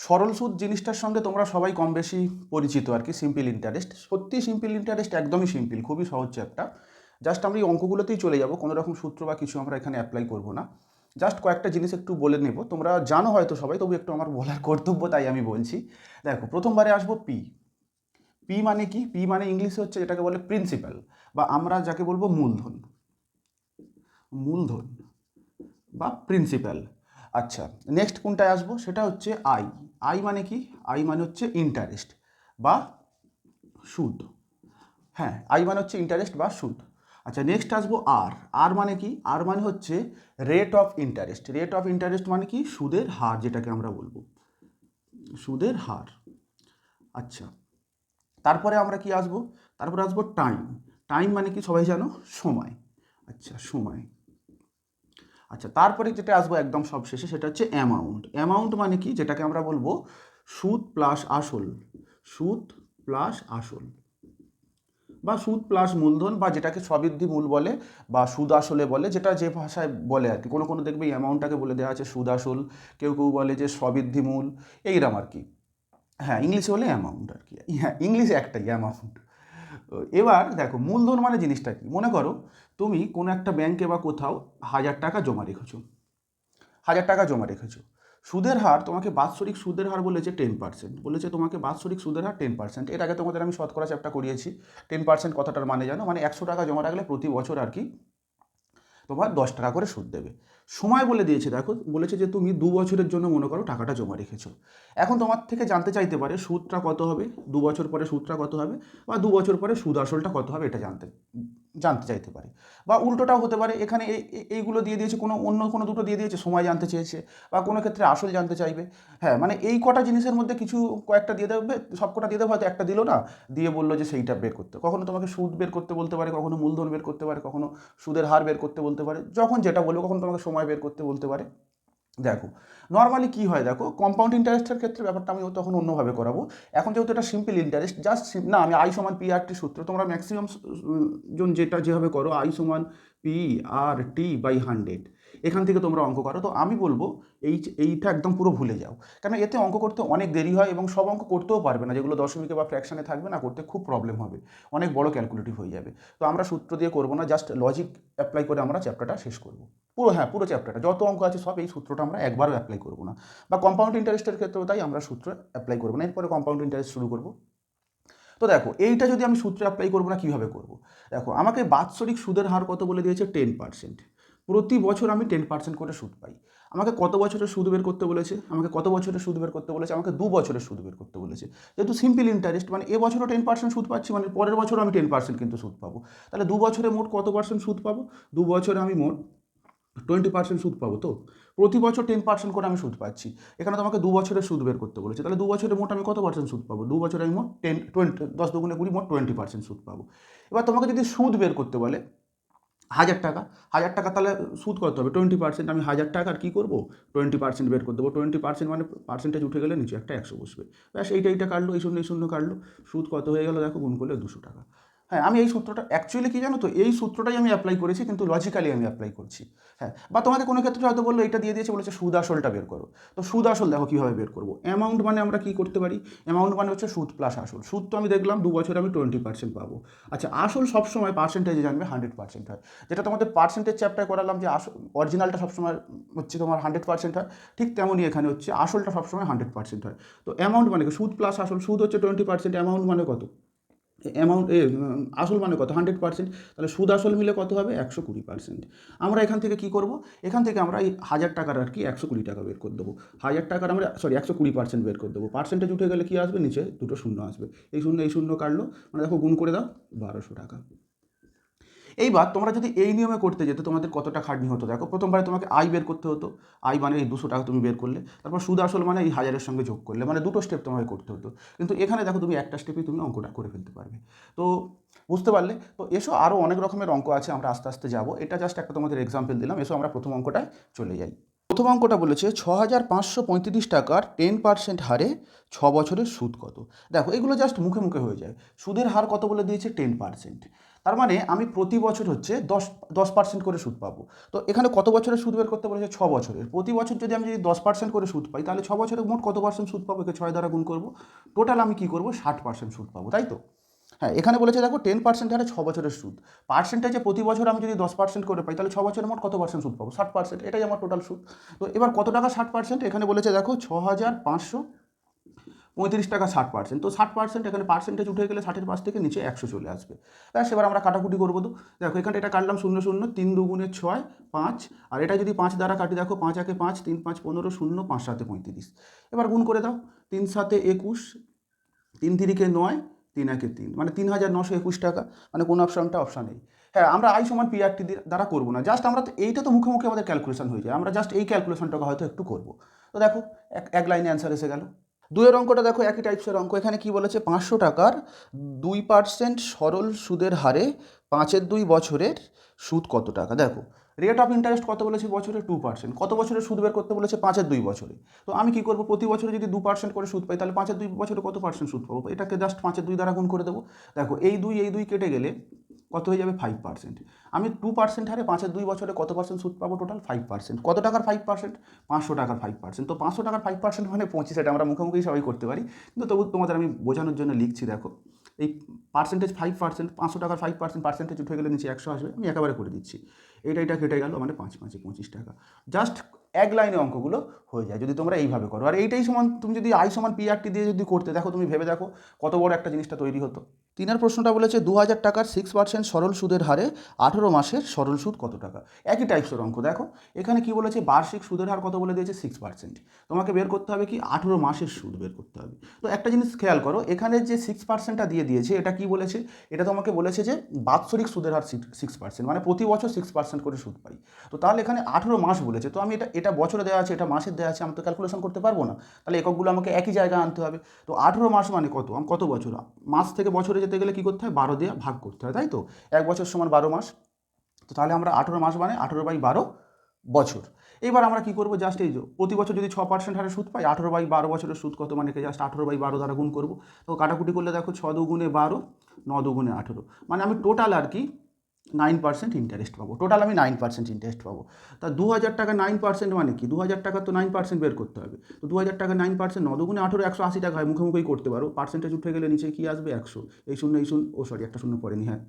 সরল সুদ জিনিসটার সঙ্গে তোমরা সবাই কম বেশি পরিচিত আর কি। সিম্পল ইন্টারেস্ট, সত্যি সিম্পল ইন্টারেস্ট একদমই সিম্পল, খুবই সহজ চ্যাপ্টা। জাস্ট আমরা এই অঙ্কগুলোতেই চলে যাব, কোনো রকম সূত্র বা কিছু আমরা এখানে অ্যাপ্লাই করব না। জাস্ট কয়েকটা জিনিস একটু বলে নেব, তোমরা জানো হয়তো সবাই, তবু একটু আমার বলার কর্তব্য তাই আমি বলছি। দেখো, প্রথমবারে আসবো পি। পি মানে কি? পি মানে ইংলিশে হচ্ছে যেটাকে বলে প্রিন্সিপাল, বা আমরা যাকে বলবো মূলধন। মূলধন বা প্রিন্সিপাল। আচ্ছা, নেক্সট কোনটায় আসবো? সেটা হচ্ছে আই। আই মানে কি? আই মানে হচ্ছে ইন্টারেস্ট বা সুদ। হ্যাঁ, আই মানে হচ্ছে ইন্টারেস্ট বা সুদ। আচ্ছা, নেক্সট আসবো আর। আর মানে কি? আর মানে হচ্ছে rate of interest. Rate of interest মানে কি? সুদের হার, যেটাকে আমরা বলবো সুদের হার। আচ্ছা, তারপরে আমরা কি আসবো? তারপরে আসবো টাইম। টাইম মানে কি সবাই জানো? সময়। আচ্ছা, সময়। আচ্ছা, তারপরে যেটা আসবো একদম সব শেষে, সেটা হচ্ছে অ্যামাউন্ট। অ্যামাউন্ট মানে কি? যেটাকে আমরা বলবো সুদ প্লাস আসল। সুদ প্লাস আসল বা সুদ প্লাস মূলধন, বা যেটাকে সবৃদ্ধি মূল বলে বা সুদ আসলে বলে, যেটা যে ভাষায় বলে আর কি। কোনো কোনো দেখবে অ্যামাউন্টটাকে বলে দেওয়া আছে সুদ আসল, কেউ কেউ বলে যে সবৃদ্ধি মূল, এইরকম আর কি। হ্যাঁ, ইংলিশে হলে অ্যামাউন্ট আর কি। হ্যাঁ, ইংলিশে একটাই অ্যামাউন্ট। এবার দেখো, মূলধন মানে জিনিসটা কি? মনে করো তুমি কোনো একটা ব্যাংকে বা কোথাও 1000 টাকা জমা রেখেছো। 1000 টাকা জমা রেখেছো। সুদের হার তোমাকে, বাৎসরিক সুদের হার বলেছে 10%। বলেছে তোমাকে বাৎসরিক সুদের হার 10%। এর আগে তোমাদের আমি শতকরা চ্যাপ্টার করিয়েছি। 10% কথাটার মানে জানো? মানে 100 টাকা জমা রাখলে প্রতি বছর আর কি তোমার 10 টাকা করে সুদ দেবে। সময় বলে দিয়েছে, দেখো বলেছে যে তুমি 2 বছরের জন্য মনে করো টাকাটা জমা রেখেছো। এখন তোমার থেকে জানতে চাইতে পারে সুদটা কত হবে, 2 বছর পরে সুদটা কত হবে, বা 2 বছর পরে সুদ আসলটা কত হবে, এটা জানতে জানতে চাইতে পারে। বা উল্টোটাও হতে পারে, এখানে এইগুলো দিয়ে দিয়েছে, কোনো অন্য কোনো দুটো দিয়ে দিয়েছে, সময় জানতে চেয়েছে, বা কোনো ক্ষেত্রে আসল জানতে চাইবে। হ্যাঁ, মানে এই কটা জিনিসের মধ্যে কিছু কয়েকটা দিয়ে দেবে, সব কটা দিয়ে দেবে, হয়তো একটা দিল না, দিয়ে বললো যে সেইটা বের করতে। কখনো তোমাকে সুদ বের করতে বলতে পারে, কখনো মূলধন বের করতে পারে, কখনো সুদের হার বের করতে বলতে পারে, যখন যেটা বলবো। কখন তোমাকে সময় বের করতে বলতে পারে। দেখো, নর্মালি কি হয় দেখো, কম্পাউন্ড ইন্টারেস্টের ক্ষেত্রে ব্যাপারটা আমি তখন অন্যভাবে করাবো। এখন যেহেতু এটা সিম্পল ইন্টারেস্ট, জাস্ট না, আমি আই সমান পি আর টি সূত্র, তোমরা ম্যাক্সিমাম জন যেটা যেভাবে করো, আই সমান পি আর টি বাই 100, এখান থেকে তোমরা অঙ্ক করো। তো আমি বলবো এইটা একদম পুরো ভুলে যাও, কারণ এতে অঙ্ক করতে অনেক দেরি হয়, এবং সব অঙ্ক করতেও পারবে না, যেগুলো দশমিকে বা ফ্র্যাকশনে থাকবে না, করতে খুব প্রবলেম হবে, অনেক বড় ক্যালকুলেটিভ হয়ে যাবে। তো আমরা সূত্র দিয়ে করবো না, জাস্ট লজিক অ্যাপ্লাই করে আমরা চ্যাপ্টারটা শেষ করবো। পুরো, হ্যাঁ, পুরো চ্যাপ্টারটা যত অঙ্ক আছে সব এই সূত্রটা আমরা একবারও অ্যাপ্লাই করবো না। বা কম্পাউন্ড ইন্টারেস্টের ক্ষেত্রেও তাই, আমরা সূত্র অ্যাপ্লাই করবো না, এরপরে কম্পাউন্ড ইন্টারেস্ট শুরু করবো। তো দেখো, এইটা যদি আমি সূত্রে অ্যাপ্লাই করবো না, কীভাবে করবো? দেখো, আমাকে বাৎসরিক সুদের হার কত বলে দিয়েছে? 10%। প্রতি বছর আমি 10% করে সুদ পাই। আমাকে কত বছরের সুদ বের করতে বলেছে? আমাকে কত বছরের সুদ বের করতে বলেছে? আমাকে 2 বছরের সুদ বের করতে বলেছে। যেহেতু সিম্পল ইন্টারেস্ট, মানে এবছরও 10% সুদ পাচ্ছি, মানে পরের বছরও আমি 10% কিন্তু সুদ পাবো। তাহলে 2 বছরে মোট কত পার্সেন্ট সুদ পাবো? 2 বছরে আমি মোট 20% সুদ পাবো। তো প্রতি বছর 10% করে আমি সুদ পাচ্ছি। এখানে তোমাকে 2 বছরের সুদ বের করতে বলেছে, তাহলে 2 বছরে মোট আমি কত পার্সেন্ট সুদ পাবো? 2 বছরে আমি মোট 10 দুগুণে 20, মোট 20% সুদ পাবো। এবার তোমাকে যদি সুদ বের করতে বলে 1000 টাকা, 1000 টাকা, তাহলে সুদ কত হবে? 20%। আমি 1000 টাকার কী করবো? 20% বের করে দেবো। 20% মানে পার্সেন্টেজ উঠে গেলে নিচে একটা 100 বসবে। ব্যাস, এইটা কাটলো, এই শূন্য কাটলো, সুদ কত হয়ে গেলো দেখো, গুণ করলে 200 টাকা। হ্যাঁ, আমি এই সূত্রটা অ্যাকচুয়ালি কী জানো তো, এই সূত্রটাই আমি অ্যাপ্লাই করেছি, কিন্তু লজিক্যালি আমি অ্যাপ্লাই করছি। হ্যাঁ, বা তোমাকে কোনো ক্ষেত্রে হয়তো বললো, এটা দিয়ে দিয়েছে, বলেছে সুদ আসলটা বের করো। তো সুদ আসল দেখো কীভাবে বের করবো। অ্যামাউন্ট মানে আমরা কী করতে পারি? অ্যামাউন্ট মানে হচ্ছে সুদ প্লাস আসল। সুদ তো আমি দেখলাম 2 বছরে আমি 20% পাবো। আচ্ছা, আসল সবসময় পার্সেন্টেজে জানবে 100% হয়। যেটা তোমাদের পার্সেন্টেজ চ্যাপ্টার করালাম, যে অরিজিনালটা সবসময় হচ্ছে তোমার 100% হয়, ঠিক তেমনই এখানে হচ্ছে আসলটা সবসময় 100% হয়। তো অ্যামাউন্ট মানে কি? সুদ প্লাস আসল। সুদ হচ্ছে 20%, অ্যামাউন্ট মানে কত? অ্যামাউন্ট আসল মানে কত? 100%। তাহলে সুদ আসল মিলে কত হবে? 120%। আমরা এখান থেকে কি করব? এখান থেকে আমরা এই 1000 টাকার আর কি 120 টাকা বের করে দেবো। 1000 টাকার আমরা 120% বের করে দেবো। পার্সেন্টেজ উঠে গেলে কি আসবে? নিচে দুটো শূন্য আসবে। এই শূন্য কাটলো, মানে দেখো গুণ করে দাও, 1200 টাকা। এইবার তোমরা যদি এই নিয়মে করতে যেতে, তোমাদের কতটা খাটনি হতো দেখো। প্রথমবারে তোমাকে আয় বের করতে হতো। আয় মানে এই 200 টাকা তুমি বের করলে, তারপর সুদ আসল মানে এই 1000-এর সঙ্গে যোগ করলে, মানে দুটো স্টেপ তোমাকে করতে হতো। কিন্তু এখানে দেখো, তুমি একটা স্টেপেই তুমি অঙ্কটা করে ফেলতে পারবে। তো বুঝতে পারলে? তো এসো, আরও অনেক রকমের অঙ্ক আছে, আমরা আস্তে আস্তে যাবো। এটা জাস্ট একটা তোমাদের এক্সাম্পল দিলাম। এসো আমরা প্রথম অঙ্কটায় চলে যাই। প্রথম অঙ্কটা বলেছে 6,535 টাকার 10% হারে 6 বছরের সুদ কত। দেখো এগুলো জাস্ট মুখে মুখে হয়ে যায়। সুদের হার কত বলে দিয়েছে 10%। তার মানে আমি প্রতি বছর হচ্ছে 10% করে সুদ পাবো। তো এখানে কত বছরের সুদ বের করতে বলেছে? 6 বছরের। প্রতি বছর যদি আমি 10% করে সুদ পাই, তাহলে 6 বছরে মোট কত পার্সেন্ট সুদ পাবো? একে 6 দ্বারা গুণ করবো। টোটাল আমি কী করবো? 60% সুদ পাবো, তাই তো? হ্যাঁ, এখানে বলেছে দেখো 10% হারে 6 বছরের সুদ। পার্সেন্টেজে প্রতি বছর আমি যদি 10% করে পাই, তাহলে 6 বছরে মোট কত পার্সেন্ট সুদ পাবো? 60%। এটাই আমার টোটাল সুদ। তো এবার কত টাকা 60%? এখানে বলেছে দেখো 6,535 টাকা 60%। তো 60% এখানে পার্সেন্টেজ উঠে গেলে 60-এর পাশ থেকে নিচে 100 চলে আসবে। ব্যাস, এবার আমরা কাটাকুটি করবো। তো দেখো এখানটা এটা কাটলাম 0 0, 3 2 6 5, আর এটা যদি 5 দ্বারা কাটি, দেখো 5 একে 5, 3 5 15, 0 5 7 35। এবার গুণ করে দাও, 3 7 21, 3 3 9, 3 1 3, মানে 3,921 টাকা। মানে কোন অপশানটা? অপশান এই। হ্যাঁ, আমরা আই সমান পিআরটি দ্বারা করবো না, জাস্ট আমরা এইটা তো মুখে মুখে আমাদের ক্যালকুলেশন হয়ে যায়, আমরা জাস্ট এই ক্যালকুলেশনটাকে হয়তো একটু করবো। তো দেখো এক লাইনে অ্যান্সার এসে গেল। দুয়ের অঙ্কটা দেখো একই টাইপসের অঙ্ক। এখানে কি বলেছে? 500 টাকার 2% সরল সুদের হারে 5-2 বছরের সুদ কত টাকা। দেখো রেট অফ ইন্টারেস্ট কত বলেছে? বছরে 2%। কত বছরের সুদ বের করতে বলেছে? 5-2 বছরে। তো আমি কি করবো? প্রতি বছরে যদি 2% করে সুদ পাই, তাহলে 5-2 বছরে কত পার্সেন্ট সুদ পাবো? এটাকে জাস্ট 5-2 দ্বারা গুণ করে দেবো। দেখো এই দুই কেটে গেলে কত হয়ে যাবে? 5%। আমি 2% হারে 5-2 বছরে কত পার্সেন্ট সুদ পাবো? টোটাল 5%। কত টাকার 5%? 500 টাকার 5%। তো 500 টাকার 5% মানে 25। এটা আমরা মুখোমুখি সবাই করতে পারি, কিন্তু তবু তোমাদের আমি বোঝানোর জন্য লিখছি। দেখো এই পার্সেন্টেজ 5%, 500 টাকার 5% পার্সেন্টেজ উঠে গেলে নিচে 100 আসবে। আমি একেবারে করে দিচ্ছি। এটা কেটে গেল, মানে 5 5 25 টাকা। জাস্ট এক লাইনে অঙ্কগুলো হয়ে যায় যদি তোমরা এইভাবে করো। আর এইটাই সমান, তুমি যদি আই সমান পিআরটি দিয়ে যদি করতে, দেখো তুমি ভেবে দেখো কত বড় একটা জিনিসটা তৈরি হতো। 3 প্রশ্নটা বলেছে 2,000 টাকার 6% সরল সুদের হারে 18 মাসের সরল সুদ কত টাকা। একই টাইপসের অঙ্ক। দেখো এখানে কি বলেছে? বার্ষিক সুদের হার কত বলে দিয়েছে? 6%। তোমাকে বের করতে হবে কি? 18 মাসের সুদ বের করতে হবে। তো একটা জিনিস খেয়াল করো, এখানে যে 6%টা দিয়ে দিয়েছে, এটা কি বলেছে? এটা তোমাকে বলেছে যে বাৎসরিক সুদের হার 6%, মানে প্রতি বছর 6% করে সুদ পাই। তো তাহলে এখানে 18 মাস বলেছে, তো আমি এটা বছরে দেওয়া আছে, এটা মাসের দেওয়া আছে, আমি তো ক্যালকুলেশন করতে পারবো না। তাহলে এককগুলো আমাকে একই জায়গায় আনতে হবে। তো 18 মাস মানে কত? কত বছর? মাস থেকে বছরে যেতে গেলে কী করতে হয়? 12 দিয়ে ভাগ করতে হয়, তাই তো? 1 বছর সমান 12 মাস। তো তাহলে আমরা 18 মাস মানে 18/12 বছর। এবার আমরা কি করবো? জাস্ট এই যে প্রতি বছর যদি 6% হারে সুদ পাই, 18/12 বছরের সুদ কত? মানে জাস্ট 18/12 দ্বারা গুণ করবো। তো কাটাকুটি করলে দেখো 6 2 12, 9 2 18, মানে আমি টোটাল আর কি 9% ইন্টারেস্ট পাবো। টোটাল আমি 9% ইন্টারেস্ট পাবো। তা 2,000 টাকা 9% মানে কি? 2,000 টাকা তো 9% বের করতে হবে। তো 2,000 টাকা 9%, 9 2 18, 180 টাকা হয়। মুখোমুখি করতে পারো। পার্সেন্টেজ উঠে গেলে নিচে কি আসবে? 100। এই শূন্য ও সরি, একটা শূন্য পড়েনি। হ্যাঁ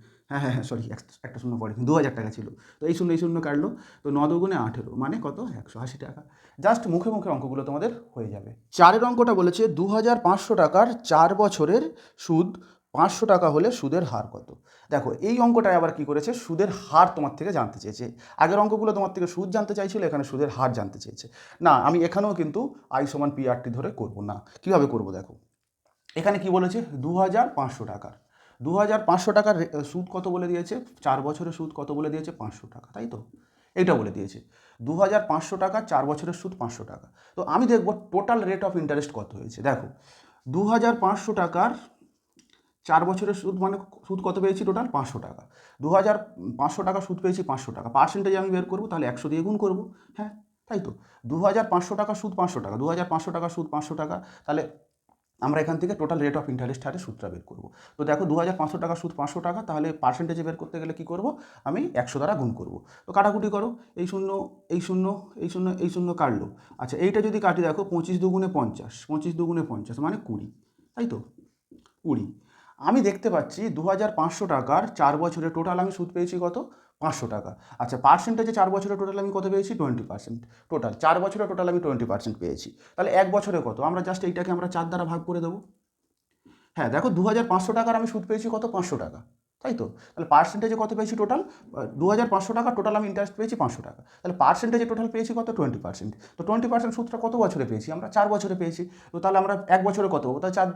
সরি, একটা শূন্য পড়েনি। 2,000 টাকা ছিল। তো এই শূন্য কাটলো। তো 9 2 18, মানে কত? 180 টাকা। জাস্ট মুখে মুখে অঙ্কগুলো তোমাদের হয়ে যাবে। 4 অঙ্কটা বলেছে 2,500 টাকার 4 বছরের সুদ 500 টাকা হলে সুদের হার কত। দেখো এই অঙ্কটায় আবার কি করেছে? সুদের হার তোমার থেকে জানতে চেয়েছে। আগের অঙ্কগুলো তোমার থেকে সুদ জানতে চাইছিল, এখানে সুদের হার জানতে চেয়েছে। না, আমি এখানেও কিন্তু আই সমান পিআরটি ধরে করব না। কিভাবে করব? দেখো এখানে কি বলেছে? 2,500 টাকার 2,500 টাকার সুদ কত বলে দিয়েছে? 4 বছরের সুদ কত বলে দিয়েছে? 500 টাকা, তাই তো? এইটা বলে দিয়েছে 2,500 টাকা, 4 বছরের সুদ 500 টাকা। তো আমি দেখব টোটাল রেট অফ ইন্টারেস্ট কত হয়েছে। দেখো 2,500 টাকার 4 বছরের সুদ, মানে সুদ কত পেয়েছি? টোটাল 500 টাকা। 2,500 টাকা সুদ পেয়েছি 500 টাকা। পার্সেন্টেজ আমি বের করবো, তাহলে 100 দিয়ে গুণ করবো। হ্যাঁ, তাই তো? 2,500 টাকা সুদ 500 টাকা, 2,500 টাকা সুদ 500 টাকা। তাহলে আমরা এখান থেকে টোটাল রেট অফ ইন্টারেস্ট হারে সুদটা বের করবো। তো দেখো 2,500 টাকা সুদ 500 টাকা, তাহলে পার্সেন্টেজে বের করতে গেলে কী করবো? আমি 100 দ্বারা গুণ করবো। তো কাটাকুটি করো, এই শূন্য এই শূন্য এই শূন্য এই শূন্য কাটলো। আচ্ছা, এইটা যদি কাটি, দেখো 25 2 50, 25 2 50 মানে 20, তাই তো? 20। আমি দেখতে পাচ্ছি 2,500 টাকার 4 বছরে টোটাল আমি সুদ পেয়েছি কত? 500 টাকা। আচ্ছা, পার্সেন্টেজে 4 বছরে টোটাল আমি কত পেয়েছি? 20%। টোটাল 4 বছরে টোটাল আমি 20% পেয়েছি। তাহলে 1 বছরে কত? আমরা জাস্ট এইটাকে আমরা 4 দ্বারা ভাগ করে দেবো। হ্যাঁ, দেখো 2,500 টাকার আমি সুদ পেয়েছি কত? 500 টাকা, তাই তো? তাহলে পার্সেন্টেজে কত পেয়েছি? টোটাল 2,500 টাকা, টোটাল আমি ইন্টারেস্ট পেয়েছি 500 টাকা। তাহলে পার্সেন্টেজে টোটাল পেয়েছি কত? 20%। তো 20% সুদটা কত বছরে পেয়েছি? আমরা 4 বছরে পেয়েছি। তো তাহলে আমরা 1 বছরে কত পাবো? তাহলে 4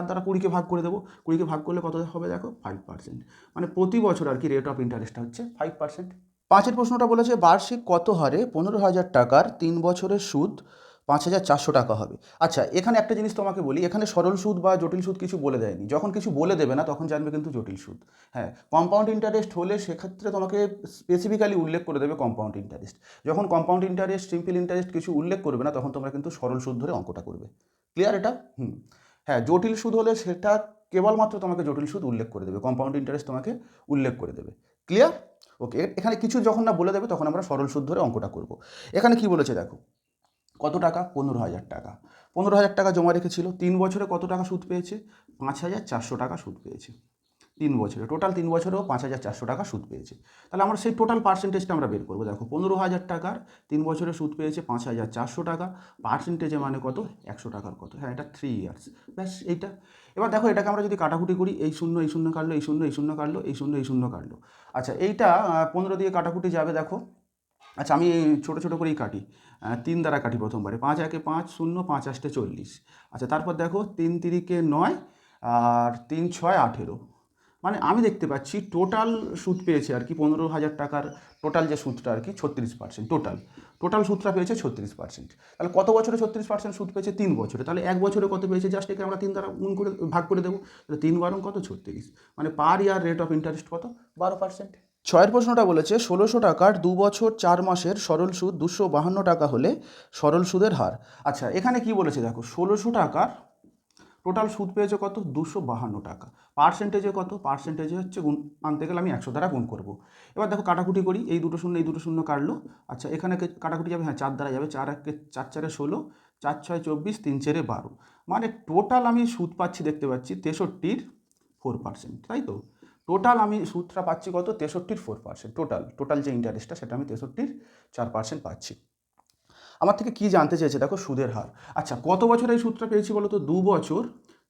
দ্বারা 20কে ভাগ করে দেবো। 20কে ভাগ করলে কত হবে? দেখো 5%। মানে প্রতি বছর আর কি রেট অফ ইন্টারেস্টটা হচ্ছে 5%। 5 প্রশ্নটা বলেছে বার্ষিক কত হারে 15,000 টাকার 3 বছরের সুদ 5,400 টাকা হবে। আচ্ছা, এখানে একটা জিনিস তোমাকে বলি, এখানে সরল সুদ বা জটিল সুদ কিছু বলে দেয়নি। যখন কিছু বলে দেবে না তখন জানবে কিন্তু জটিল সুদ। হ্যাঁ, কম্পাউন্ড ইন্টারেস্ট হলে সেক্ষেত্রে তোমাকে স্পেসিফিক্যালি উল্লেখ করে দেবে কম্পাউন্ড ইন্টারেস্ট। যখন কম্পাউন্ড ইন্টারেস্ট, সিম্পল ইন্টারেস্ট কিছু উল্লেখ করবে না তখন তোমরা কিন্তু সরল সুদ ধরে অঙ্কটা করবে। ক্লিয়ার এটা? হ্যাঁ, জটিল সুদ হলে সেটা কেবলমাত্র তোমাকে জটিল সুদ উল্লেখ করে দেবে, কম্পাউন্ড ইন্টারেস্ট তোমাকে উল্লেখ করে দেবে। ক্লিয়ার? ওকে, এখানে কিছু যখন না বলে দেবে তখন আমরা সরল সুদ ধরে অঙ্কটা করব। এখানে কি বলেছে দেখো, কত টাকা? 15,000 টাকা। 15,000 টাকা জমা রেখেছিল, 3 বছরে কত টাকা সুদ পেয়েছে? 5,400 টাকা সুদ পেয়েছে। 3 বছরে, টোটাল 3 বছরেও 5,400 টাকা সুদ পেয়েছে। তাহলে আমরা সেই টোটাল পার্সেন্টেজটা আমরা বের করবো। দেখো, 15,000 টাকার 3 বছরে সুদ পেয়েছে 5,400 টাকা, পার্সেন্টেজে মানে কত? 100 টাকার কত? হ্যাঁ, এটা 3 ইয়ার্স। ব্যাস এইটা। এবার দেখো, এটাকে আমরা যদি কাটাকুটি করি, এই শূন্য কাটলো, এই শূন্য কাটলো, এই শূন্য কাটলো। আচ্ছা, এইটা 15 দিয়ে কাটাকুটি যাবে দেখো। আচ্ছা, আমি ছোটো ছোটো করেই কাটি, 3 দ্বারা কাটি প্রথমবারে। 5 একে 5, 0, 5 আষ্টে 40। আচ্ছা, তারপর দেখো 3 তিরিকে 9 আর 3 6 18। মানে আমি দেখতে পাচ্ছি টোটাল সুদ পেয়েছে আর কি 15,000 টাকার টোটাল যে সুদটা আর কি 36%। টোটাল সুদটা পেয়েছে 36%। তাহলে কত বছরে 36% সুদ পেয়েছে? 3 বছরে। তাহলে 1 বছরে কত পেয়েছে? জাস্ট একে আমরা 3 দ্বারা গুণ করে ভাগ করে দেবো। তাহলে 3 বারং কত? 36। মানে পার ইয়ার রেট অফ ইন্টারেস্ট কত? 12%। ছয়ের প্রশ্নটা বলেছে 1,600 টাকার 2 বছর 4 মাসের সরল সুদ 252 টাকা হলে সরল সুদের হার। আচ্ছা, এখানে কি বলেছে দেখো, 1,600 টাকার টোটাল সুদ পেয়েছে কত? 252 টাকা। পার্সেন্টেজে কত? পার্সেন্টেজে হচ্ছে গুণ আনতে গেলে আমি 100 দ্বারা গুণ করবো। এবার দেখো কাটাকুটি করি, এই দুটো শূন্য কাটলো। আচ্ছা, এখানে কাটাকুটি যাবে, হ্যাঁ 4 দ্বারা যাবে। 4 একে 4 4 16, 4 6 24, 3 4 12। মানে টোটাল আমি সুদ পাচ্ছি, দেখতে পাচ্ছি 63-র 4%, তাই তো? টোটাল আমি সুদটা পাচ্ছি কত? 63-র 4%। টোটাল যে ইন্টারেস্টটা সেটা আমি 63-র 4% পাচ্ছি। আমার থেকে কি জানতে চেয়েছে দেখো, সুদের হার। আচ্ছা, কত বছরে এই সুদটা পেয়েছি বলো তো? 2 বছর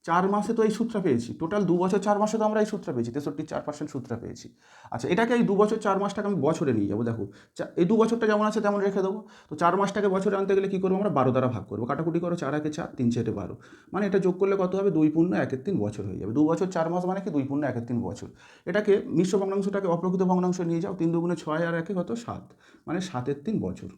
4 মাসে তো এই সুদটা পেয়েছি। টোটাল 2 বছর 4 মাসে তো আমরা এই সুদটা পেয়েছি, 63-4% সুদটা পেয়েছি। আচ্ছা, এটাকে এই 2 বছর 4 মাসটাকে আমি বছরে নিয়ে যাবো। দেখো, এই 2 বছরটা যেমন আছে তেমন রেখে দেবো। তো 4 মাসটাকে বছরে আনতে গেলে কী করবো আমরা? 12 দ্বারা ভাগ করবো। কাটাকুটি করো, 4 একে 4, 3 4 12। মানে এটা যোগ করলে কত হবে? 2 পূর্ণ 1 3 বছর হয়ে যাবে। 2 বছর 4 মাস মানে কি? 2 পূর্ণ 1 3 বছর। এটাকে মিশ্র ভগ্নাংশটাকে অপ্রকৃত ভগ্নাংশে নিয়ে যাও। 3 দুগুণে 6 আর 1 কত? 7। মানে 7 3 বছর।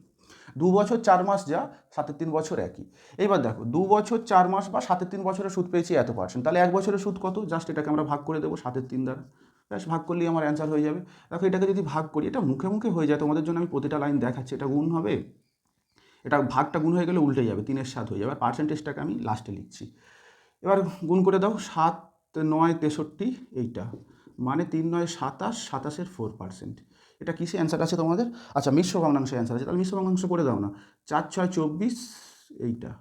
2 বছর 4 মাস যা, 7 3 বছর একই। এইবার দেখো, 2 বছর 4 মাস বা 7 3 বছরের সুদ পেয়েছি এত %। তাহলে 1 বছরের সুদ কত? জাস্ট এটাকে আমরা ভাগ করে দেবো 7 3 দ্বারা। ব্যাস, ভাগ করলেই আমার অ্যান্সার হয়ে যাবে। দেখো, এটাকে যদি ভাগ করি, এটা মুখে মুখে হয়ে যায়, তোমাদের জন্য আমি প্রতিটা লাইন দেখাচ্ছি। এটা গুণ হবে, এটা ভাগটা গুণ হয়ে গেলে উল্টে যাবে, 3 এর 7 হয়ে যাবে। আর পার্সেন্টেজটাকে আমি লাস্টে লিখছি। এবার গুণ করে দাও, 7 9 63, এইটা মানে 3 9 27, 27-এর 4%। এটা কিসে অ্যান্সার আছে তোমাদের? আচ্ছা, মিশ্র ভগ্নাংশে অ্যান্সার আছে। তাহলে মিশ্র ভগ্নাংশ করে দাও না। 4 6 24, এইটা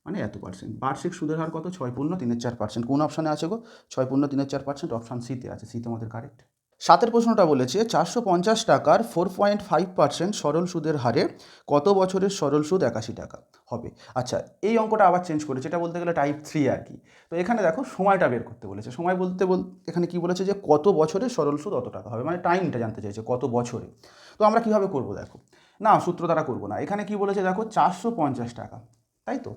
মানে এত %। বার্ষিক সুদের হার কত? 6 পূর্ণ 3 4%। কোন অপশানে আছে গো? 6 পূর্ণ 3 4%, অপশান সিতে আছে। সি তোমাদের কারেক্ট। 7-এর প্রশ্নটা বলেছে 450 টাকার 4.5% সরল সুদের হারে কত বছরের সরল সুদ 81 টাকা হবে? আচ্ছা, এই অঙ্কটা আবার চেঞ্জ করেছে, এটা বলতে গেলে টাইপ 3 আর কি। তো এখানে দেখো, সময়টা বের করতে বলেছে। সময় বলতে এখানে কি বলেছে যে কত বছরের সরল সুদ অত টাকা হবে, মানে টাইমটা জানতে চাইছে কত বছরে। তো আমরা কীভাবে করবো দেখো, না সূত্র দ্বারা করবো না। এখানে কি বলেছে দেখো, 450 টাকা, তাই তো?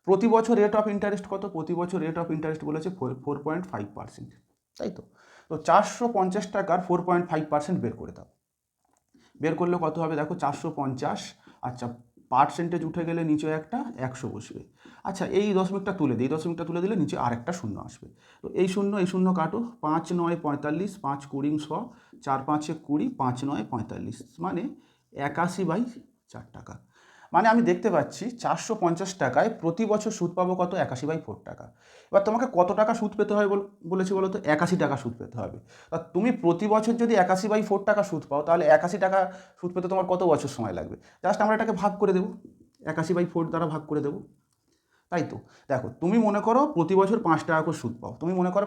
প্রতি বছর রেট অফ ইন্টারেস্ট কত? প্রতি বছর রেট অফ ইন্টারেস্ট বলেছে 4.5%, তাই তো? তো 450 টাকার 4.5% বের করে দাও। বের করলে কত হবে দেখো, 450। আচ্ছা, পার্সেন্টেজ উঠে গেলে নিচে একটা 100 বসবে। আচ্ছা, এই দশমিকটা তুলে দিই, এই দশমিকটা তুলে দিলে নিচে আরেকটা শূন্য আসবে। তো এই শূন্য কাটো, 5 9 45, 5 20 100, 4 5 20, 5 9 45, মানে 81/4 টাকা। মানে আমি দেখতে পাচ্ছি 450 টাকায় প্রতি বছর সুদ পাবো কত? 81/4 টাকা। এবার তোমাকে কত টাকা সুদ পেতে হয় বলেছি বলো তো? 81 টাকা সুদ পেতে হবে। তা তুমি প্রতি বছর যদি 81/4 টাকা সুদ পাও, তাহলে 81 টাকা সুদ পেতে তোমার কত বছর সময় লাগবে? জাস্ট আমরা এটাকে ভাগ করে দেবো, 81/4 দ্বারা ভাগ করে দেবো, তাই তো? দেখো, তুমি মনে করো প্রতি বছর 5 টাকা করে সুদ পাও,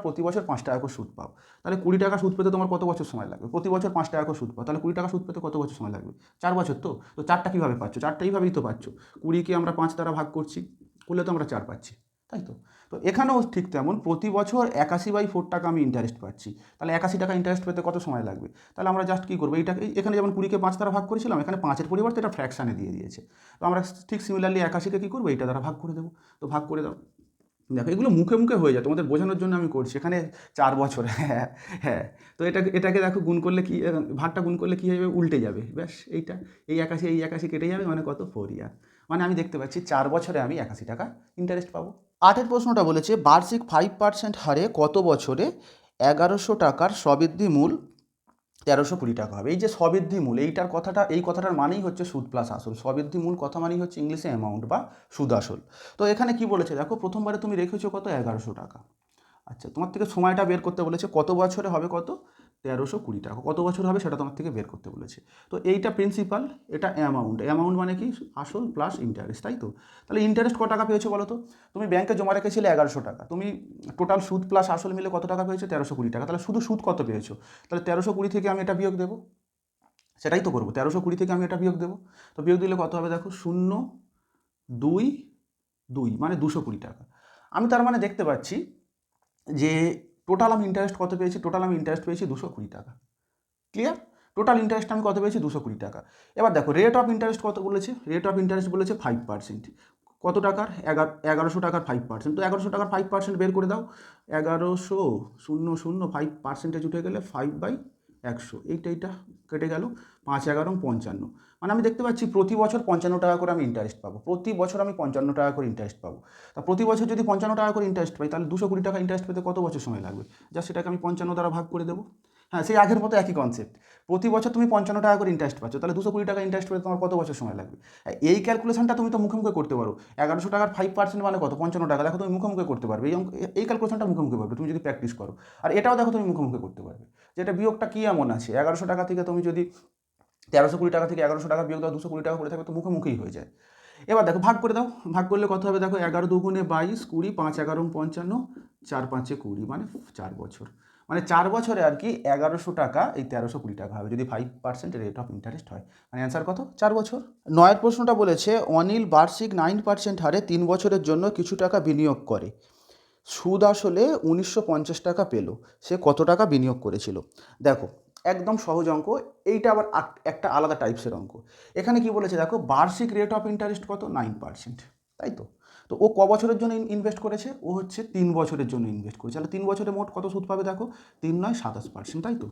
প্রতি বছর 5 টাকা করে সুদ পাও, তাহলে 20 টাকা সুদ পেতে তোমার কত বছর সময় লাগবে? প্রতি বছর 5 টাকা করে সুদ পাও, তাহলে 20 টাকা সুদ পেতে কত বছর সময় লাগবে? 4 বছর। তো 4টা কীভাবে পাচ্ছ? 4টা এইভাবেই তো পাচ্ছ। 20কে আমরা 5 দ্বারা ভাগ করছি, করলে তো আমরা 4 পাচ্ছি, তাই তো? তো এখানেও ঠিক তেমন, প্রতি বছর 81/4 টাকা আমি ইন্টারেস্ট পাচ্ছি। তাহলে 81 টাকা ইন্টারেস্ট পেতে কত সময় লাগবে? তাহলে আমরা জাস্ট কী করবো, এইটাকে এখানে যেমন 20কে 5 দ্বারা ভাগ করেছিলাম, এখানে 5-এর পরিবর্তে এটা ফ্র্যাকশানে দিয়ে দিয়েছে। তো আমরা ঠিক সিমিলারলি 81কে কী করবো? এইটা দ্বারা ভাগ করে দেবো। তো ভাগ করে দাও, দেখো এগুলো মুখে মুখে হয়ে যায়, তোমাদের বোঝানোর জন্য আমি করছি। এখানে 4 বছর, হ্যাঁ হ্যাঁ। তো এটাকে দেখো গুণ করলে কি, ভাগটা গুণ করলে কী হবে, উল্টে যাবে, ব্যাস এইটা, এই 81 কেটে যাবে, মানে কত, 4 ইয়ার। মানে আমি দেখতে পাচ্ছি 4 বছরে আমি 81 টাকা ইন্টারেস্ট পাবো। আটের প্রশ্নটা বলেছে বার্ষিক 5% হারে কত বছরে 1100 টাকার স্ববৃদ্ধি মূল 1320 টাকা হবে। এই যে স্ববৃদ্ধি মূল, এই কথাটার মানেই হচ্ছে সুদ প্লাস আসল। স্ববৃদ্ধি মূল কথা মানেই হচ্ছে ইংলিশে অ্যামাউন্ট বা সুদ আসল। তো এখানে কি বলেছে দেখো, প্রথমবারে তুমি রেখেছো কত, 1100 টাকা। আচ্ছা, তোমার থেকে সময়টা বের করতে বলেছে, কত বছরে হবে কত, 1320 টাকা। কত বছর হবে সেটা তোমার থেকে বের করতে বলেছে। তো এইটা প্রিন্সিপাল, এটা অ্যামাউন্ট মানে কি, আসল প্লাস ইন্টারেস্ট, তাই তো। তাহলে ইন্টারেস্ট কত টাকা পেয়েছো বলো তো, তুমি ব্যাংকে জমা রেখেছিলে 1100 টাকা, তুমি টোটাল সুদ প্লাস আসল মিলে কত টাকা পেয়েছো, 1320 টাকা। তাহলে শুধু সুদ কত পেয়েছো, তাহলে 1320 থেকে আমি এটা বিয়োগ দেবো, সেটাই তো করবো। 1320 থেকে আমি এটা বিয়োগ দেবো। তো বিয়োগ দিলে কত হবে দেখো, 0,2,2 মানে 220 টাকা। আমি তার মানে দেখতে পাচ্ছি যে টোটাল আমি ইন্টারেস্ট কত পেয়েছি, টোটাল আমি ইন্টারেস্ট পেয়েছি 220 টাকা। ক্লিয়ার? টোটাল ইন্টারেস্ট আমি কত পেয়েছি, 220 টাকা। এবার দেখো রেট অফ ইন্টারেস্ট কত বলেছে, রেট অফ ইন্টারেস্ট বলেছে 5%। কত টাকার, 1100 টাকার 5%। তো 1100 টাকার 5% বের করে দাও, 1100,005 উঠে গেলে 5/100, এইটা কেটে গেল, 5×11=55। মানে আমি দেখতে পাচ্ছি প্রতি বছর 55 টাকা করে আমি ইন্টারেস্ট পাবো, প্রতি বছর আমি 55 টাকা করে ইন্টারেস্ট পাবো। তা প্রতি বছর যদি 55 টাকা করে ইন্টারেস্ট পাই, তাহলে 220 টাকা ইন্টারেস্ট পেতে কত বছর সময় লাগবে, যা সেটাকে আমি 55 দ্বারা ভাগ করে দেবো। হ্যাঁ, সেই আগের মতো একই কনসেপ্ট, প্রতি বছর তুমি 55 টাকা করে ইন্টারেস্ট পাচ্ছ, তাহলে 220 টাকা ইন্টারেস্ট পেতে তোমার কত বছর সময় লাগবে। এই ক্যালকুলেশনটা তুমি তো মুখে মুখে করতে পারো। 1100 টাকার 5% মানে কত, 55 টাকা, দেখো তুমি মুখে মুখে করতে পারবে। এই ক্যালকুলেশনটা মুখে মুখে পারবে তুমি যদি প্র্যাকটিস করো। আর এটাও দেখো তুমি মুখে মুখে করতে পারবে, যেটা বিয়োগটা কী এমন আছে, 1100 টাকা থেকে তুমি যদি 1320 টাকা থেকে 1100 টাকা বিয়োগ দাও, 220 টাকা করে থাকবে, তো মুখে মুখেই হয়ে যায়। এবার দেখো ভাগ করে দাও, ভাগ করলে কত হবে দেখো, 11×2=22, 20, 5×11=55, 4×5=20, মানে 4 বছর। মানে 4 বছরে আর কি 1100 টাকা এই 1320 টাকা হবে, যদি 5% রেট অফ ইন্টারেস্ট হয়। মানে অ্যান্সার কত, 4 বছর। নয়ের প্রশ্নটা বলেছে অনিল বার্ষিক 9% হারে 3 বছরের জন্য কিছু টাকা বিনিয়োগ করে, সুদ আসলে 1950 টাকা পেল, সে কত টাকা বিনিয়োগ করেছিল। দেখো একদম সহজ অঙ্ক, এইটা আবার একটা আলাদা টাইপসের অঙ্ক। এখানে কি বলেছে দেখো, বার্ষিক রেট অফ ইন্টারেস্ট কত, 9%, তাই তো। তো ও ক বছরের জন্য ইনভেস্ট করেছে, ও হচ্ছে 3 বছরের জন্য ইনভেস্ট করেছে। তাহলে 3 বছরে মোট কত সুদ পাবে দেখো, 3×9=27%, তাই তো।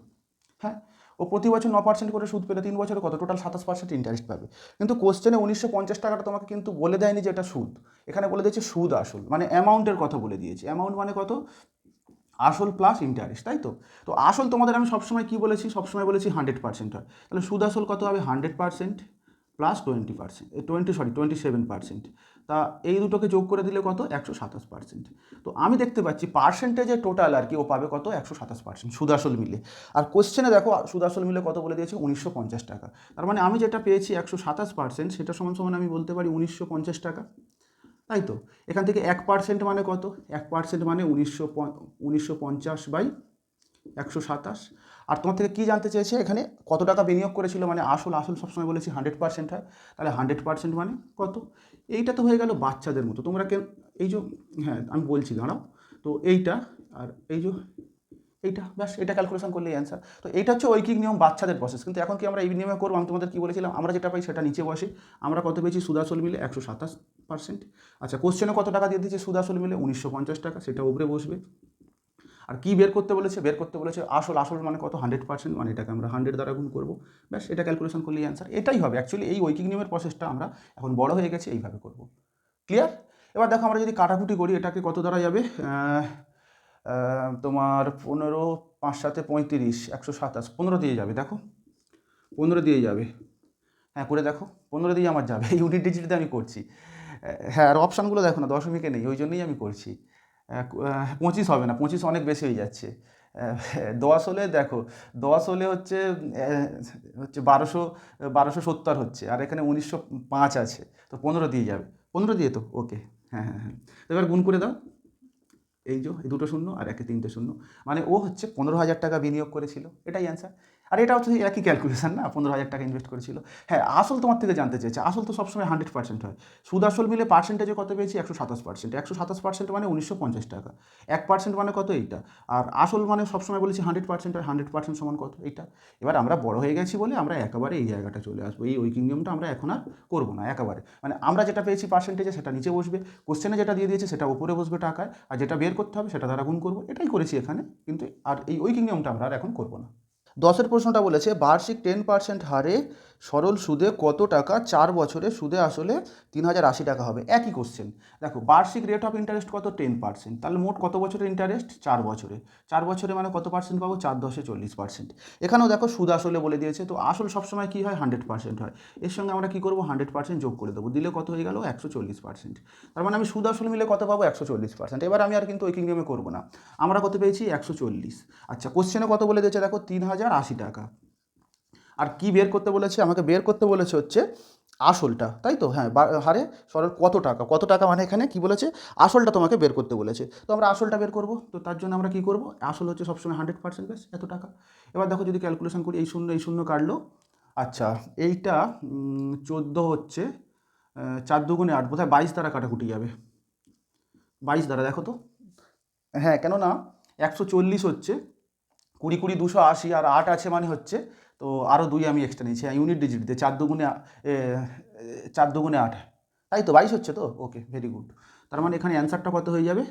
হ্যাঁ, ও প্রতি বছর 9% করে সুদ পেলে 3 বছরে কত, টোটাল 27% ইন্টারেস্ট পাবে। কিন্তু কোশ্চেনে 1950 টাকাটা তোমাকে কিন্তু বলে দেয়নি যে এটা সুদ, এখানে বলে দিয়েছে সুদ আসল, মানে অ্যামাউন্টের কথা বলে দিয়েছে। অ্যামাউন্ট মানে কত, আসল প্লাস ইন্টারেস্ট, তাই তো। তো আসল তোমাদের আমি সবসময় কী বলেছি, সবসময় বলেছি 100% হয়। তাহলে সুদ আসল কত হবে, 100% প্লাস 27%। তা এই দুটোকে যোগ করে দিলে কত, 127%। তো আমি দেখতে পাচ্ছি পার্সেন্টেজে টোটাল আর কি ও পাবে কত, 127% সুদ আসল মিলে। আর কোশ্চেনে দেখো সুদ আসল মিলে কত বলে দিয়েছে, 1950 টাকা। তার মানে আমি যেটা পেয়েছি 127%, সেটা সমান সমান আমি বলতে পারি 1950 টাকা, তাই তো। এখান থেকে 1% মানে কত, 1% মানে 1950/127। আর তোমার থেকে কী জানতে চেয়েছে এখানে, কত টাকা বিনিয়োগ করেছিল, মানে আসল সবসময় বলেছি 100% হয়, তাহলে 100% মানে কত। এইটা তো হয়ে গেল বাচ্চাদের মতো, তোমরা এই যে, হ্যাঁ আমি বলছি দাঁড়াও, তো এইটা আর এই যে এইটা, ব্যাস এটা ক্যালকুলেশন করলেই অ্যান্সার। তো এইটা হচ্ছে ঐকিক নিয়ম, বাচ্চাদের প্রসেস। কিন্তু এখন কি আমরা এই নিয়মে করবো, আমি তোমাদের কী বলেছিলাম, আমরা যেটা পাই সেটা নিচে বসে। আমরা কত পেয়েছি, সুদ আসল মিলে 127%। আচ্ছা, কোশ্চেনে কত টাকা দিয়ে দিয়েছে সুদ আসল মিলে, 1950 টাকা, সেটা উপরে বসবে। আর কি বের করতে বলেছে, আসল মানে কত, 100%, মানে এটাকে আমরা 100 দ্বারা গুণ করবো, ব্যাস এটা ক্যালকুলেশন করলেই অ্যান্সার। এটাই হবে অ্যাকচুয়ালি, এই ঐকিক নিয়মের প্রসেসটা আমরা এখন বড় হয়ে গেছে, এইভাবে করব। ক্লিয়ার? এবার দেখো আমরা যদি কাটাকুটি করি, এটাকে কত দ্বারা যাবে, তোমার 15, 5 7 35, 127, 15 দিয়ে যাবে, দেখো 15 দিয়ে যাবে। হ্যাঁ করে দেখো, 15 দিয়ে আমার যাবে, ইউনিট ডিজিটে আমি করছি। হ্যাঁ, আর অপশানগুলো দেখো না, দশমিকে নেই, ওই জন্যই আমি করছি। 25 হবে না, 25 অনেক বেশি হয়ে যাচ্ছে। 10 হলে দেখো, 10 হলে হচ্ছে 1270 হচ্ছে, আর এখানে 1905 আছে, তো 15 দিয়ে যাবে, 15 দিয়ে তো ওকে। হ্যাঁ হ্যাঁ হ্যাঁ, তো এবার গুণ করে দাও, এই যে এই দুটো শূন্য আর একে 3টে শূন্য, মানে ও হচ্ছে 15,000 টাকা বিনিয়োগ করেছিল, এটাই অ্যান্সার। আর এটা হচ্ছে একই ক্যালকুলেশন না, 15,000 টাকা ইনভেস্ট করেছিল। হ্যাঁ, আসল তোমার থেকে জানতে চেয়েছে, আসল তো সবসময় 100% হয়। সুদ আসল মিলে পার্সেন্টেজে কত পেয়েছি? 127%। 127% মানে 1950 টাকা। 1% মানে কত? এইটা। আর আসল মানে সবসময় বলেছি 100% আর 100% সমান কত? এইটা। এবার আমরা বড় হয়ে গেছি বলে আমরা একেবারে এই জায়গাটা চলে আসবো, এই উইকিং নিয়মটা আমরা এখন আর করবো না একেবারে। মানে আমরা যেটা পেয়েছি পার্সেন্টেজে সেটা নিচে বসবে, কোশ্চেনে যেটা দিয়ে দিয়েছে সেটা উপরে বসবে টাকায়, আর যেটা বের করতে হবে সেটা দ্বারা গুণ করবো, এটাই করেছি এখানে। কিন্তু আর এই উইকিং নিয়মটা আমরা আর এখন করবো না। 10-এর প্রশ্নটা বলেছে বার্ষিক 10% হারে সরল সুদে কত টাকা 4 বছরে সুদে আসলে 3,080 টাকা হবে? একই কোশ্চেন। দেখো বার্ষিক রেট অফ ইন্টারেস্ট কত? 10%। তাহলে মোট কত বছরের ইন্টারেস্ট? 4 বছরে। 4 বছরে মানে কত পার্সেন্ট পাবো? 4×10 = 40%। এখানেও দেখো সুদ আসলে বলে দিয়েছে, তো আসল সবসময় কী হয়? 100% হয়। এর সঙ্গে আমরা কী করবো? 100% যোগ করে দেবো, দিলে কত হয়ে গেল? 140%। তার মানে আমি সুদ আসল মিলে কত পাবো? 140%। এবার আমি আর কিন্তু উইকিং নিয়মে করবো না, আমরা কত পেয়েছি? 140। আচ্ছা, কোশ্চেনে কত বলে দিয়েছে দেখো? 3,080 টাকা। আর কি বের করতে বলেছে? আমাকে বের করতে বলেছে হচ্ছে আসলটা, তাই তো? হ্যাঁ, হারে সরল কত টাকা, কত টাকা মানে এখানে কি বলেছে? আসলটা তোমাকে বের করতে বলেছে, তো আমরা আসলটা বের করব। তো তার জন্য আমরা কি করব? আসল হচ্ছে সবসময় 100%, ব্যাস এত টাকা। এবার দেখো যদি ক্যালকুলেশন করি, এই শূন্য কাটলো। আচ্ছা, এইটা 14 হচ্ছে, 4×2 = 8, বোধহয় 22 দ্বারা কাটাকুটি যাবে। 22 দ্বারা দেখো তো। হ্যাঁ, কেননা 140 হচ্ছে 20, 20, 280, আর 8 আছে মানে হচ্ছে, তো আরও 2 আমি এক্সট্রা নিয়েছি। ইউনিট ডিজিট দিয়ে 4×2 = 8, তাই তো 22 হচ্ছে তো। ওকে, ভেরি গুড। তার মানে এখানে অ্যান্সারটা কত হয়ে যাবে?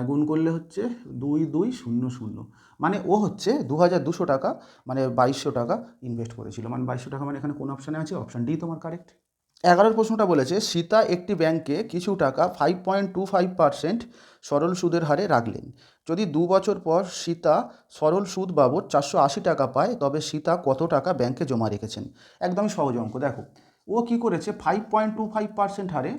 গুণ করলে হচ্ছে 2200, মানে ও হচ্ছে 2,200 টাকা, মানে 2,200 টাকা ইনভেস্ট করেছিল। মানে 2,200 টাকা মানে এখানে কোন অপশানে আছে? অপশান ডি তোমার কারেক্ট। 11-র প্রশ্নটা বলেছে সীতা একটি ব্যাংকে কিছু টাকা 5.25% সরল সুদের হারে রাখলেন। যদি 2 বছর পর সীতা সরল সুদ বাবদ 480 টাকা পায়, তবে সীতা কত টাকা ব্যাংকে জমা রেখেছেন? একদমই সহজ অঙ্ক। দেখো ও কি করেছে? 5.25% হারে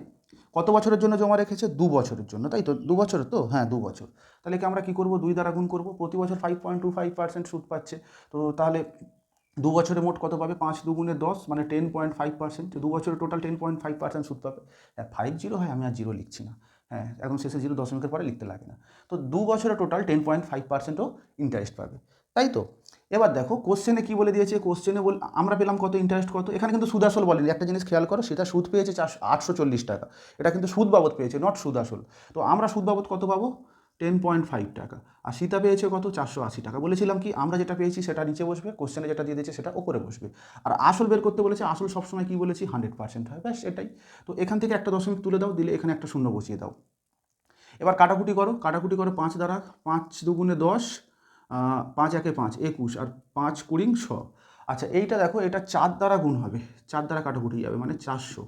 কত বছরের জন্য জমা রেখেছে? 2 বছরের জন্য, তাই তো? 2 বছর তো, হ্যাঁ 2 বছর। তাহলে কি আমরা কি করব? 2 দ্বারা গুণ করব, প্রতি বছর 5.25% সুদ পাচ্ছে। তো তাহলে 2 বছরে মোট কত পাবে? 5×2 = 10, মানে 10.5%। 2 বছরে টোটাল 10.5% সুদ পাবে। হ্যাঁ, 50 হয়, আমি আর জিরো লিখছি না। হ্যাঁ, এখন শেষে জিরো দশমিকের পরে লিখতে লাগে না। তো 2 বছরে টোটাল 10.5%ও ইন্টারেস্ট পাবে, তাই তো? এবার দেখো কোশ্চেনে কি বলে দিয়েছে? কোশ্চেনে আমরা পেলাম কত? ইন্টারেস্ট কত? এখানে কিন্তু সুদ আসল বলেনি। একটা জিনিস খেয়াল করো, সেটা সুদ পেয়েছে 840 টাকা। এটা কিন্তু সুদ বাবদ পেয়েছে, নট সুদ আসল। তো আমরা সুদ বাবদ কত পাবো? 10.5 টাকা। আর সীতা পেয়েছে কত? 480 টাকা। বলেছিলাম কি, আমরা যেটা পেয়েছি সেটা নিচে বসবে, কোশ্চেনে যেটা দিয়ে দিয়েছে সেটা ওপরে বসবে। আর আসল বের করতে বলেছে, আসল সবসময় কি বলেছি? 100% হয়, ব্যাস এটাই। তো এখান থেকে একটা দশমিক তুলে দাও, দিলে এখানে একটা শূন্য বসিয়ে দাও। এবার কাটাকুটি করো, কাটাকুটি করো 5 দ্বারা। 5×2 = 10, 5×1 = 5, 21, আর 5×20 = 6। আচ্ছা, এইটা দেখো, এটা 4 দ্বারা গুণ হবে, 4 দ্বারা কাটাকুটি যাবে মানে 400।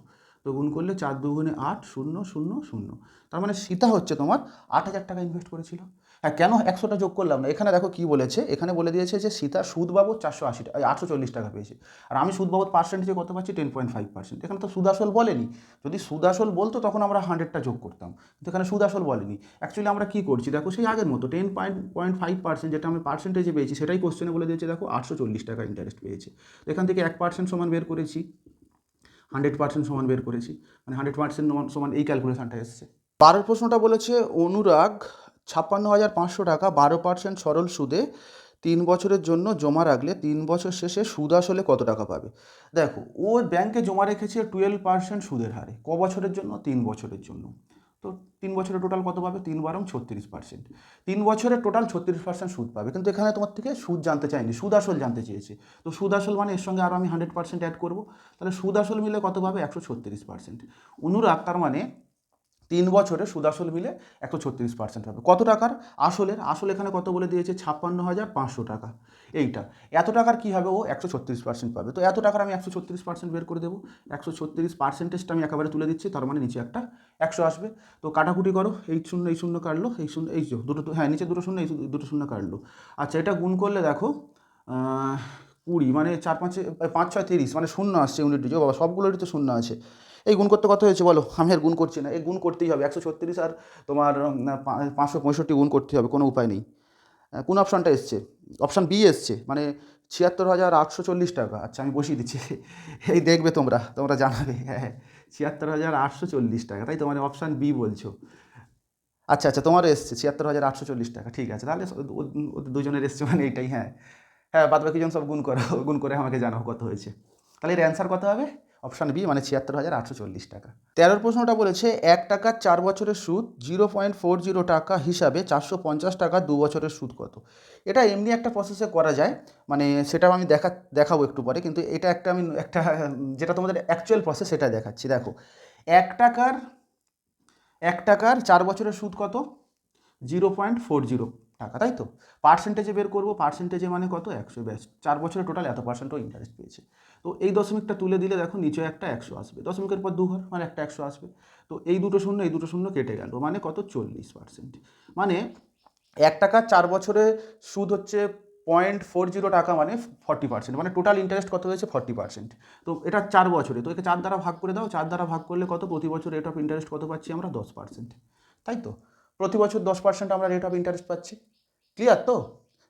তো গুণ করলে 4×2 = 8, 000। তার মানে সীতা হচ্ছে তোমার 8,000 টাকা ইনভেস্ট করেছিল। হ্যাঁ, কেন 100টা যোগ করলাম না? এখানে দেখো কি বলেছে, এখানে বলে দিয়েছে যে সীতা সুদ বাবদ 480 টাকা, 840 টাকা পেয়েছে। আর আমি সুদ বাবদ পার্সেন্টেজে কত পাচ্ছি? 10.5%। এখানে তো সুদ আসল বলেনি। যদি সুদ আসল বলতো তখন আমরা 100টা যোগ করতাম, কিন্তু এখানে সুদ আসল বলেনি। অ্যাকচুয়ালি আমরা কী করছি দেখো, সেই আগের মতো 10.5% যেটা আমি পার্সেন্টেজে পেয়েছি সেটাই কোশ্চেনে বলে দিয়েছে। দেখো 840 টাকা ইন্টারেস্ট পেয়েছে। তো এখান থেকে 1% সমান বের করেছি, 100% সমান বের করেছি, মানে 100% সমান এই ক্যালকুলেশনটা এসছে। 12-র প্রশ্নটা বলেছে অনুরাগ 56,500 টাকা 12% সরল সুদে 3 বছরের জন্য জমা রাখলে 3 বছর শেষে সুদ আসলে কত টাকা পাবে? দেখো, ও ব্যাংকে জমা রেখেছে 12% সুদের হারে। ক বছরের জন্য? 3 বছরের জন্য। তো 3 বছরে টোটাল কত পাবে? 3×12 = 36%। 3 বছরে টোটাল 36% সুদ পাবে, কিন্তু এখানে তোমার থেকে সুদ জানতে চাইনি, সুদ আসল জানতে চেয়েছে। তো সুদ আসল মানে এর সঙ্গে আরও আমি 100% অ্যাড করবো, তাহলে সুদ আসল মিলে কত পাবে? 136%। অনুরাগ তার মানে 3 বছরে সুদ আসল মিলে 136% হবে। কত টাকার? আসল এখানে কত বলে দিয়েছে? 56,500 টাকা। এইটা এত টাকার কী হবে? ও 136% পাবে। তো এত টাকার আমি 136% বের করে দেবো। 136%টা আমি একেবারে তুলে দিচ্ছি, তার মানে নিচে একটা 100 আসবে। তো কাটাকুটি করো, এই শূন্য কাটলো, এই শূন্য, এই দুটো, হ্যাঁ নিচে দুটো শূন্য, এই দুটো শূন্য কাটলো। আচ্ছা, এটা গুণ করলে দেখো 20, মানে 4×5 = 5×6 = 30, মানে শূন্য আসছে ইউনিট ডিজিট। বাবা, সবগুলোরই তো শূন্য আছে। এই গুণ করতে কত হয়েছে বলো? আমি আর গুণ করছি না, এই গুণ করতেই হবে। 136 আর তোমার 565 গুণ করতে হবে, কোনো উপায় নেই। কোন অপশানটা এসছে? অপশান বি এসছে, মানে 76,840 টাকা। আচ্ছা, আমি বসিয়ে দিচ্ছি। এই দেখবে, তোমরা জানাবে। হ্যাঁ, 76,840 টাকা, তাই তো? মানে অপশান বি বলছো। আচ্ছা, তোমারও এসছে 76,840 টাকা, ঠিক আছে। তাহলে ওদের দুজনের এসছে, মানে এইটাই। হ্যাঁ, হ্যাঁ, বাদ বাকি জন সব গুণ করো, গুণ করে আমাকে জানাও কত হয়েছে। তাহলে এর অ্যান্সার কত হবে? অপশান বি, মানে ৭৬,৮৪০ টাকা। ১৩ প্রশ্নটা বলেছে ১ টাকার ৪ বছরের সুদ 0.40 টাকা হিসাবে ৪৫০ টাকা ২ বছরের সুদ কত? এটা এমনি একটা প্রসেসে করা যায়, মানে সেটাও আমি দেখাবো একটু পরে, কিন্তু এটা আমি একটা যেটা তোমাদের অ্যাকচুয়াল প্রসেস সেটা দেখাচ্ছি। দেখো, ১ টাকার ৪ বছরের সুদ কত? 0.40 টাকা, তাই তো? পার্সেন্টেজে বের করবো, পার্সেন্টেজে মানে কত? ১০০, ব্যাস। 4 বছরে টোটাল এত পার্সেন্টও ইন্টারেস্ট পেয়েছে। তো এই দশমিকটা তুলে দিলে দেখো নিচে একটা ১০০ আসবে, দশমিকের পর 2 ঘর মানে একটা ১০০ আসবে। তো এই দুটো শূন্য কেটে গেল, মানে কত? 40%। মানে ১ টাকা 4 বছরে সুদ হচ্ছে 0.40 টাকা, মানে 40%, মানে টোটাল ইন্টারেস্ট কত হয়েছে? 40%। তো এটা 4 বছরে, তো একে 4 দ্বারা ভাগ করে দাও, 4 দ্বারা ভাগ করলে কত? প্রতি বছর রেট অফ ইন্টারেস্ট কত পাচ্ছি আমরা? 10%, তাই তো? প্রতি বছর 10% আমরা রেট অফ ইন্টারেস্ট পাচ্ছি। ক্লিয়ার তো?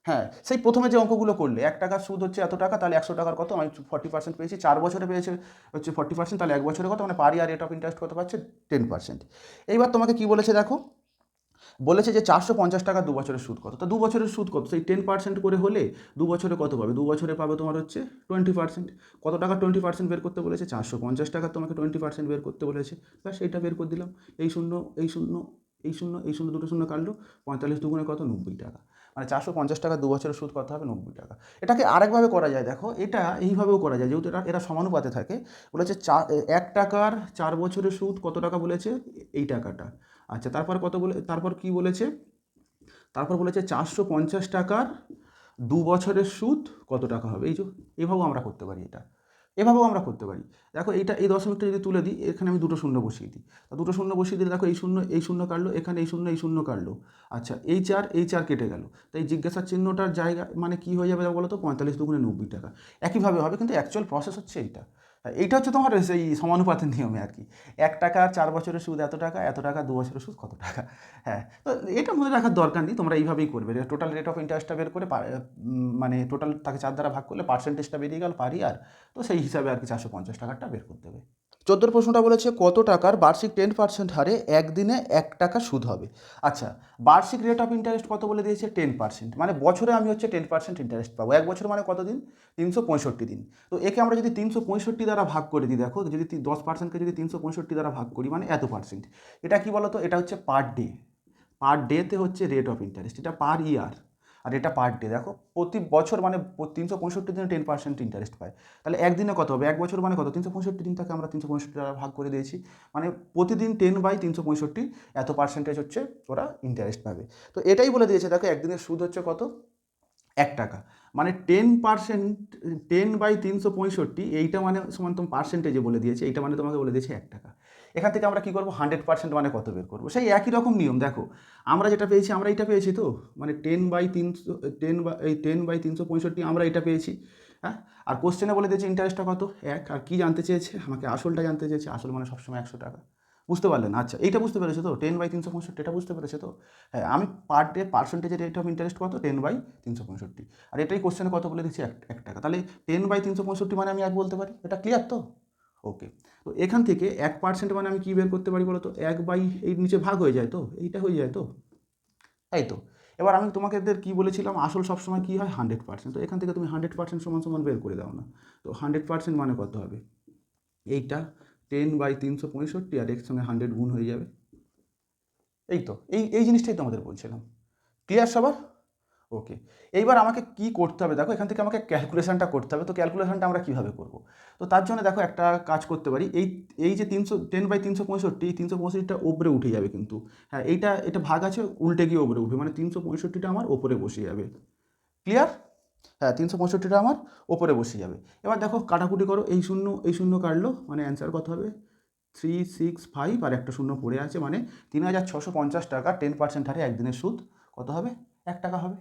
হ্যাঁ, সেই প্রথমে যে অঙ্কগুলো করলে ১ টাকার সুদ হচ্ছে এত টাকা, তাহলে ১০০ টাকার কত? আমি 40% পেয়েছি, 4 বছরে পেয়েছে হচ্ছে 40%, তাহলে 1 বছরে কত? মানে পার ইয়ার রেট অফ ইন্টারেস্ট কত পাচ্ছে? 10%। এইবার তোমাকে কি বলেছে দেখো, বলেছে যে 450 টাকা 2 বছরের সুদ কত? তো 2 বছরের সুদ কত? সেই 10% করে হলে 2 বছরে কত পাবে? 2 বছরে পাবে তোমার হচ্ছে 20%। কত টাকা 20% বের করতে বলেছে? 450 টাকা তোমাকে 20% বের করতে বলেছে। ব্যাস, এইটা বের করে দিলাম। এই শূন্য, এই শূন্য, এই শূন্য, এই শূন্য, দুটো শূন্য কাটলো, 45 দুগুণে কত? 90 টাকা। মানে 450 টাকা 2 বছরের সুদ কত হবে? 90 টাকা। এটাকে আরেকভাবে করা যায়, দেখো, এটা এইভাবেও করা যায়, যেহেতু এরা সমানুপাতে থাকে। বলেছে 1 টাকার 4 বছরের সুদ কত টাকা বলেছে? এই টাকাটা। আচ্ছা, তারপর কি বলেছে? তারপর বলেছে 450 টাকার 2 বছরের সুদ কত টাকা হবে? এভাবেও আমরা করতে পারি এটা। এভাবেও আমরা করতে পারি। দেখো, এই দশমিকটা যদি তুলে দিই, এখানে আমি দুটো শূন্য বসিয়ে দিই। তা দুটো শূন্য বসিয়ে দিলে দেখো এই শূন্য কাটলো, এখানে এই শূন্য কাটলো। আচ্ছা, এই 4 কেটে গেল। তাই জিজ্ঞাসার চিহ্নটার জায়গা মানে কি হয়ে যাবে বলো তো? 45 দুগুণে 90 টাকা। একইভাবে হবে, কিন্তু অ্যাকচুয়াল প্রসেস হচ্ছে এইটা। এইটা হচ্ছে তোমার সেই সমানুপাতের নিয়মে আর কি। 1 টাকা 4 বছরের সুদ এত টাকা, 2 বছরের সুদ কত টাকা। হ্যাঁ, তো এটা মনে রাখার দরকার নেই, তোমরা এইভাবেই করবে। টোটাল রেট অফ ইন্টারেস্টটা বের করে মানে টোটাল তাকে 4 দ্বারা ভাগ করলে পার্সেন্টেজটা বেরিয়ে গেল পার ইয়ার। তো সেই হিসাবে আর কি 450 টাকাটা বের করতে হবে। 14 প্রশ্নটা বলেছে কত টাকার বার্ষিক 10% হারে একদিনে 1 টাকা সুদ হবে? আচ্ছা, বার্ষিক রেট অফ ইন্টারেস্ট কত বলে দিয়েছে? 10%, মানে বছরে আমি হচ্ছে 10% ইন্টারেস্ট পাবো। 1 বছর মানে কত দিন? 365 দিন। তো একে আমরা যদি 365 দ্বারা ভাগ করে দিই, দেখো, যদি 10%কে যদি 365 দ্বারা ভাগ করি, মানে এত পার্সেন্ট। এটা কি বলো তো? এটা হচ্ছে পার ডে। পার ডেতে হচ্ছে রেট অফ ইন্টারেস্ট, এটা পার ইয়ার। আর এটা পার ডে। দেখো, প্রতি বছর মানে 365 দিনে 10% ইন্টারেস্ট পায়। তাহলে একদিনে কত হবে? 1 বছর মানে কত? 365 দিনটাকে আমরা 365 দ্বারা ভাগ করে দিয়েছি, মানে প্রতিদিন 10/365 এত পার্সেন্টেজ হচ্ছে ওরা ইন্টারেস্ট পাবে। তো এটাই বলে দিয়েছে, দেখো, একদিনের সুদ হচ্ছে কত? 1 টাকা। মানে 10%, 10/365, এইটা মানে সমান তোমার পার্সেন্টেজে বলে দিয়েছে, এইটা মানে তোমাকে বলে দিয়েছে 1 টাকা। এখান থেকে আমরা কী করবো? 100% মানে কত বের করবো? সেই একই রকম নিয়ম। দেখো, আমরা যেটা পেয়েছি, আমরা এইটা পেয়েছি তো, মানে 10/365 আমরা এটা পেয়েছি। হ্যাঁ, আর কোশ্চেনে বলে দিয়েছে ইন্টারেস্টটা কত? 1। আর কি জানতে চেয়েছে? আমাকে আসলটা জানতে চেয়েছে। আসল মানে সবসময় 100 টাকা। বুঝতে পারলেন? আচ্ছা, এইটা বুঝতে পেরেছো তো? 10/365 এটা বুঝতে পেরেছো তো? হ্যাঁ, আমি পার ডে পার্সেন্টেজের রেট অফ ইন্টারেস্ট কত? 10/365। আর এটাই কোশ্চেনে কত বলে দিচ্ছি? 1 টাকা। তাহলে 10/365 মানে আমি 1 বলতে পারি। এটা ক্লিয়ার তো? ওকে। তো এখান থেকে 1% মানে আমি কী বের করতে পারি বলো তো? 1 এই নিচে ভাগ হয়ে যায় তো? এইটা হয়ে যায় তো? তাই তো? এবার আমি তোমাকে কী বলেছিলাম? আসল সবসময় কী হয়? 100%। তো এখান থেকে তুমি 100% সমান সমান বের করে দাও না। তো 100% মানে কত হবে? এইটা 10/365, আর এর সঙ্গে 100 গুণ হয়ে যাবে। এই তো, এই জিনিসটাই তো আমাদের বলছিলাম। ক্লিয়ার সবার? ওকে। এইবার আমাকে কি করতে হবে? দেখো, এখান থেকে আমাকে ক্যালকুলেশনটা করতে হবে। তো ক্যালকুলেশনটা আমরা কীভাবে করব? তো তার জন্য দেখো একটা কাজ করতে পারি। এই যে 10/365, এই 365টা ওপরে উঠে যাবে কিন্তু। হ্যাঁ, এটা ভাগ আছে, উল্টে গিয়ে ওপরে উঠবে, মানে 365টা আমার ওপরে বসে যাবে। ক্লিয়ার? হ্যাঁ, 365টা আমার ওপরে বসে যাবে। এবার দেখো, কাটাকুটি করো, এই শূন্য কাটলো, মানে অ্যান্সার কত হবে? 365, আর একটা শূন্য পড়ে আছে, মানে 3650 টাকা 10% হারে একদিনের সুদ কত হবে? 1 টাকা হবে।